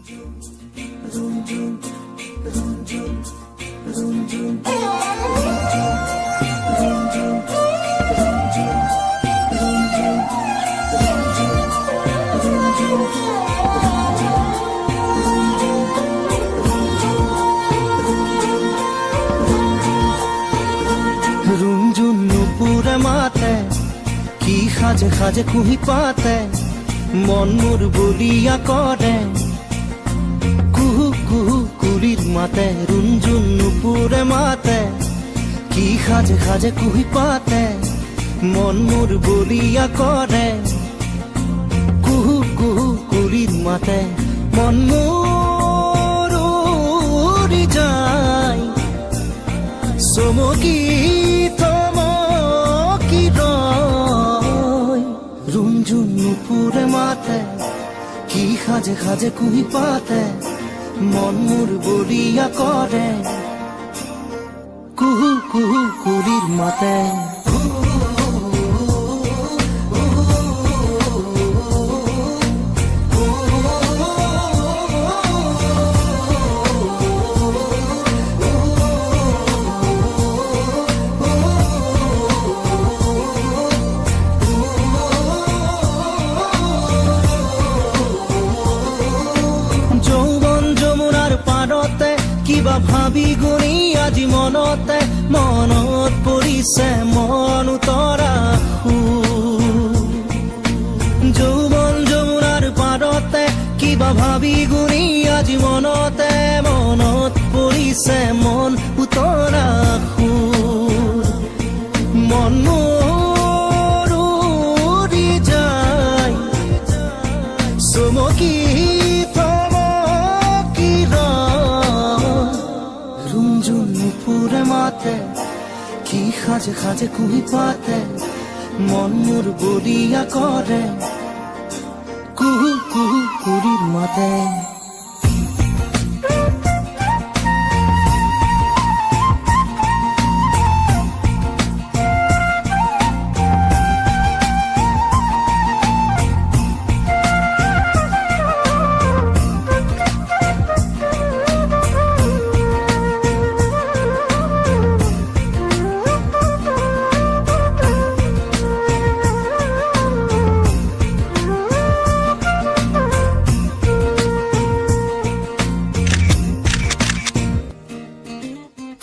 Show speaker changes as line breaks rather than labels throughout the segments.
रुंझुन নুপুরে মাতে কি সাজে সাজে কুহি পাতে মন মোর বলিয়া করে কুহু কুহু কুলির মাতে রুঞ্জুন নুপুরে মাতে কি সাজে সাজে কুহি পাতে মন মোর বলিয়া করে কুহু কুহু কুলির মাতে মন মোর উড়ি যায় চমকি রুঞ্জুন নুপুরে মাতে কি সাজে সাজে কুহি পাতে মন মোর বলিয়া করে কুহু কুহু কুলির মাতে কিবা ভাবি গুণি আজি মনতে মনত পৰিছে মন উতৰা যৌৱন যমুনাৰ পাৰতে কিবা ভাবি গুণি আজি মনতে মনত পৰিছে মন উতৰা মন মোৰ উৰি যায় চমকি নুপুরে মাতে কি সাজে সাজে কুহি পাতে মন মোর বলিয়া করে কুহু কুহু কুলির মাতে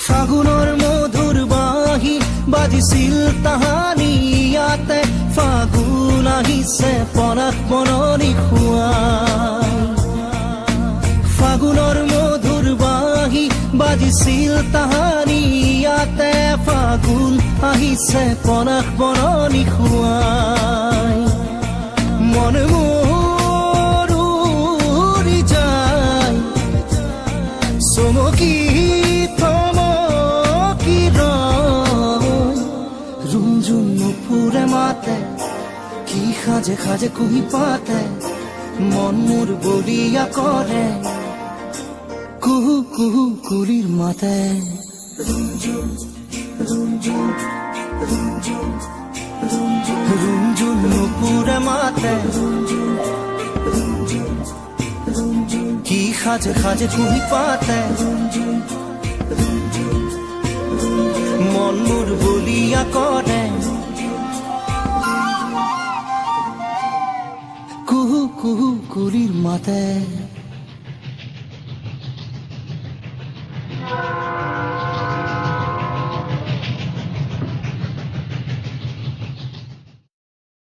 ফাগুনৰ মধুৰ বাঁহী বাজিছিল তাহানি ইয়াতে ফাগুন আহিছে পৰাগ বননি খুৱাই ফাগুনৰ মধুৰ বাঁহী বাজিছিল তাহানি ইয়াতে ফাগুন আহিছে পৰাগ বননি খুৱাই মন মোৰ উৰি যায় চমকি রুঞ্জুন নুপুরে মাতে কি সাজে সাজে কুহি পাতে মন মোর বলিয়া করে কুহু কুহু কুলির মাতে রুঞ্জুন নুপুরে মাতে কি সাজে সাজে কুহি পাতে মন মোর বলিয়া করে কুহু কুহু কুলির মাতে।